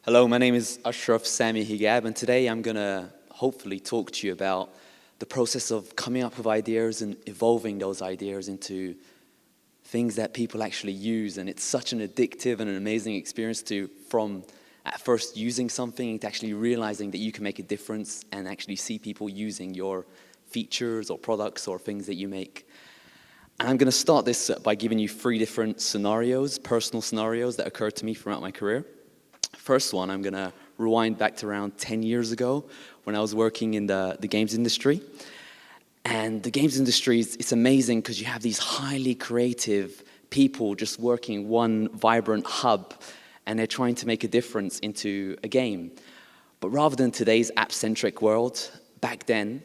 Hello, my name is Ashraf Samy Hegab, and today I'm going to hopefully talk to you about the process of coming up with ideas and evolving those ideas into things that people actually use. And it's such an addictive and an amazing experience from at first using something to actually realizing that you can make a difference and actually see people using your features or products or things that you make. And I'm going to start this by giving you 3 different scenarios, personal scenarios that occurred to me throughout my career. First one, I'm going to rewind back to around 10 years ago when I was working in the games industry. And the games industry, it's amazing because you have these highly creative people just working one vibrant hub, and they're trying to make a difference into a game. But rather than today's app-centric world, back then,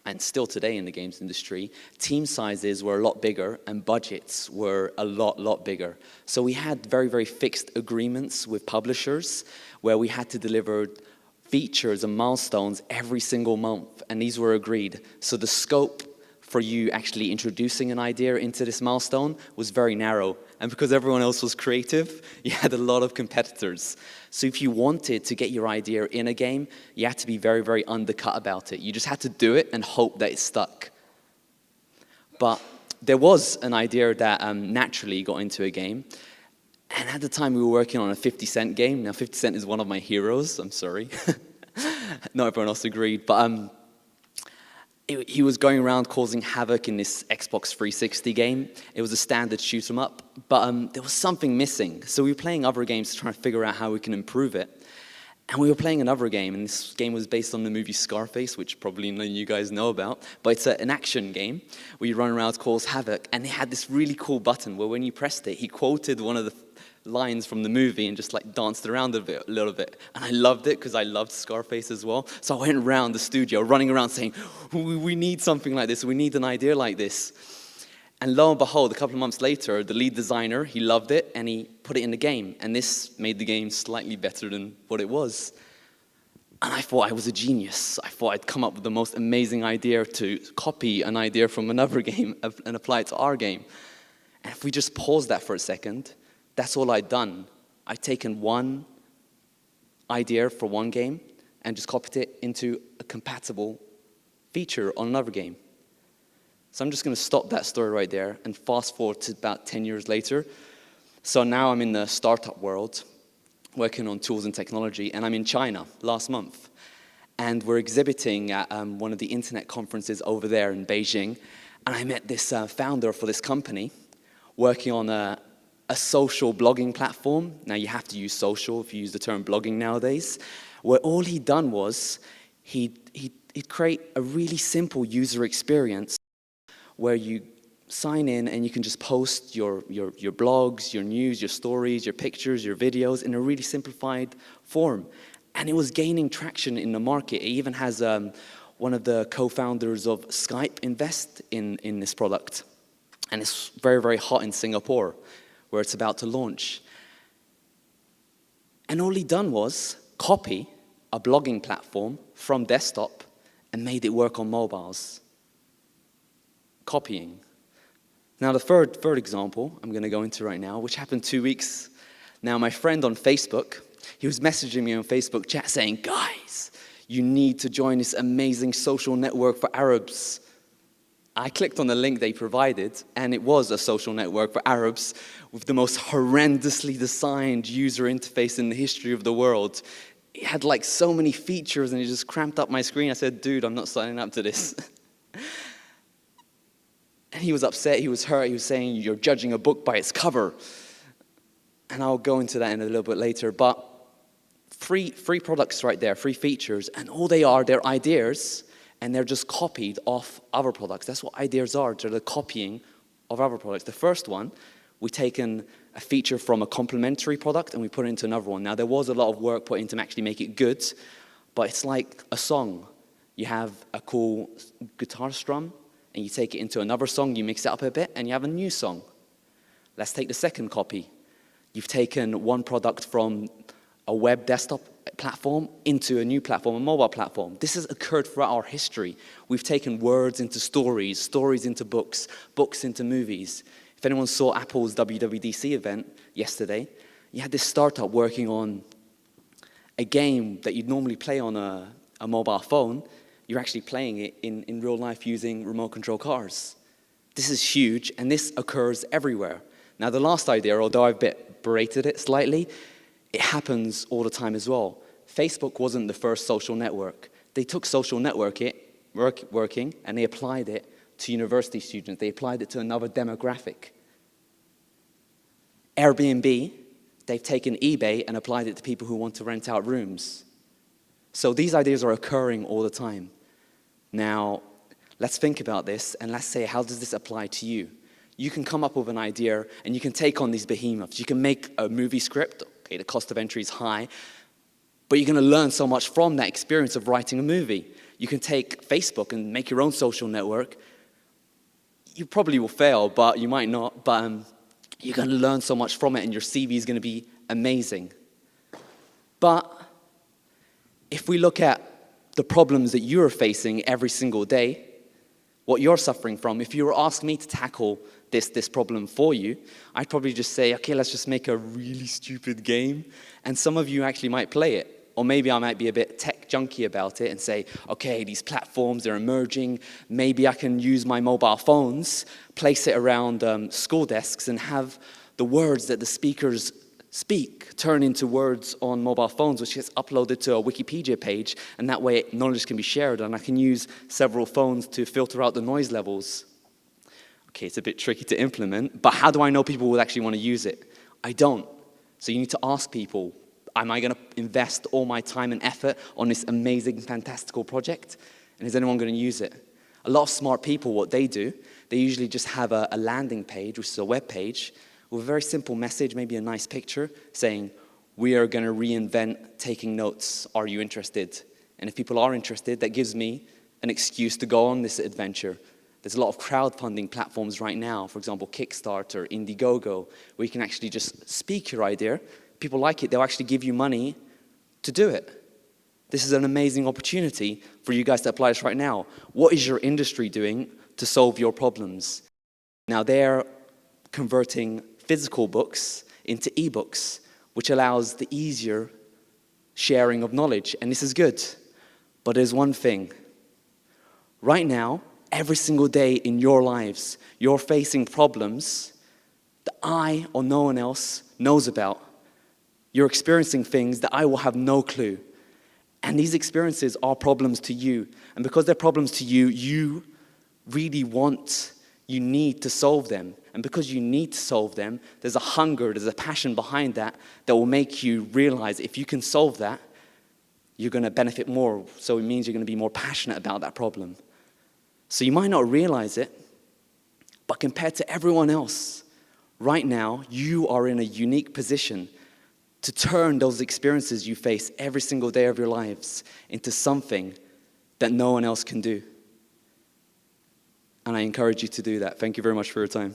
and still today in the games industry, team sizes were a lot bigger and budgets were a lot bigger. So we had very, very fixed agreements with publishers where we had to deliver features and milestones every single month, and these were agreed. So the scope for you actually introducing an idea into this milestone was very narrow. And because everyone else was creative, you had a lot of competitors. So if you wanted to get your idea in a game, you had to be very, very undercut about it. You just had to do it and hope that it stuck. But there was an idea that naturally got into a game. And at the time, we were working on a 50 Cent game. Now, 50 Cent is one of my heroes. I'm sorry. Not everyone else agreed. But he was going around causing havoc in this Xbox 360 game. It was a standard shoot 'em up, but there was something missing. So we were playing other games to try to figure out how we can improve it. And we were playing another game, and this game was based on the movie Scarface, which probably none of you guys know about, but it's an action game where you run around, cause havoc, and it had this really cool button where when you pressed it, he quoted one of the lines from the movie and just like danced around a little bit. And I loved it because I loved Scarface as well. So I went around the studio running around saying, we need something like this, we need an idea like this. And lo and behold, a couple of months later, the lead designer, he loved it and he put it in the game. And this made the game slightly better than what it was. And I thought I was a genius. I thought I'd come up with the most amazing idea to copy an idea from another game and apply it to our game. And if we just pause that for a second, that's all I'd done. I'd taken one idea for one game and just copied it into a compatible feature on another game. So I'm just going to stop that story right there and fast forward to about 10 years later. So now I'm in the startup world, working on tools and technology, and I'm in China last month. And we're exhibiting at one of the internet conferences over there in Beijing. And I met this founder for this company working on a social blogging platform. Now you have to use social if you use the term blogging nowadays, where all he'd done was he'd create a really simple user experience where you sign in and you can just post your blogs, your news, your stories, your pictures, your videos in a really simplified form. And it was gaining traction in the market. It even has one of the co-founders of Skype invest in this product. And it's very, very hot in Singapore, where it's about to launch. And all he'd done was copy a blogging platform from desktop and made it work on mobiles. Copying. Now the third example I'm going to go into right now, which happened 2 weeks. Now my friend on Facebook, he was messaging me on Facebook chat saying, guys, you need to join this amazing social network for Arabs. I clicked on the link they provided, and it was a social network for Arabs with the most horrendously designed user interface in the history of the world. It had like so many features, and it just cramped up my screen. I said, dude, I'm not signing up to this. And he was upset, he was hurt, he was saying, you're judging a book by its cover. And I'll go into that in a little bit later, but free products right there, free features, and all they are, they're ideas, and they're just copied off other products. That's what ideas are. They're the copying of other products. The first one, we've taken a feature from a complementary product and we put it into another one. Now, there was a lot of work put in to actually make it good, but it's like a song. You have a cool guitar strum, and you take it into another song, you mix it up a bit, and you have a new song. Let's take the second copy. You've taken one product from a web desktop platform into a new platform, a mobile platform. This has occurred throughout our history. We've taken words into stories, stories into books, books into movies. If anyone saw Apple's WWDC event yesterday, you had this startup working on a game that you'd normally play on a mobile phone, you're actually playing it in real life using remote control cars. This is huge, and this occurs everywhere. Now, the last idea, although I've berated it slightly, it happens all the time as well. Facebook wasn't the first social network. They took social working, and they applied it to university students. They applied it to another demographic. Airbnb, they've taken eBay and applied it to people who want to rent out rooms. So these ideas are occurring all the time. Now, let's think about this, and let's say, how does this apply to you? You can come up with an idea, and you can take on these behemoths. You can make a movie script. Okay, the cost of entry is high, but you're going to learn so much from that experience of writing a movie. You can take Facebook and make your own social network. You probably will fail, but you might not. But you're going to learn so much from it, and your CV is going to be amazing. But if we look at the problems that you're facing every single day, what you're suffering from, if you were asked me to tackle this problem for you, I'd probably just say, okay, let's just make a really stupid game. And some of you actually might play it. Or maybe I might be a bit tech junky about it and say, okay, these platforms, they're emerging. Maybe I can use my mobile phones, place it around school desks, and have the words that the speakers speak turn into words on mobile phones, which gets uploaded to a Wikipedia page, and that way knowledge can be shared, and I can use several phones to filter out the noise levels. Okay, it's a bit tricky to implement, but how do I know people will actually want to use it? I don't. So you need to ask people, am I going to invest all my time and effort on this amazing, fantastical project? And is anyone going to use it? A lot of smart people, what they do, they usually just have a landing page, which is a web page, with a very simple message, maybe a nice picture, saying, we are going to reinvent taking notes. Are you interested? And if people are interested, that gives me an excuse to go on this adventure. There's a lot of crowdfunding platforms right now, for example, Kickstarter, Indiegogo, where you can actually just speak your idea. People like it, they'll actually give you money to do it. This is an amazing opportunity for you guys to apply this right now. What is your industry doing to solve your problems? Now, they're converting physical books into ebooks, which allows the easier sharing of knowledge, and this is good. But there's one thing. Right now, every single day in your lives, you're facing problems that I or no one else knows about. You're experiencing things that I will have no clue. And these experiences are problems to you. And because they're problems to you, you really you need to solve them. And because you need to solve them, there's a hunger, there's a passion behind that will make you realize if you can solve that, you're going to benefit more. So it means you're going to be more passionate about that problem. So you might not realize it, but compared to everyone else, right now, you are in a unique position to turn those experiences you face every single day of your lives into something that no one else can do. And I encourage you to do that. Thank you very much for your time.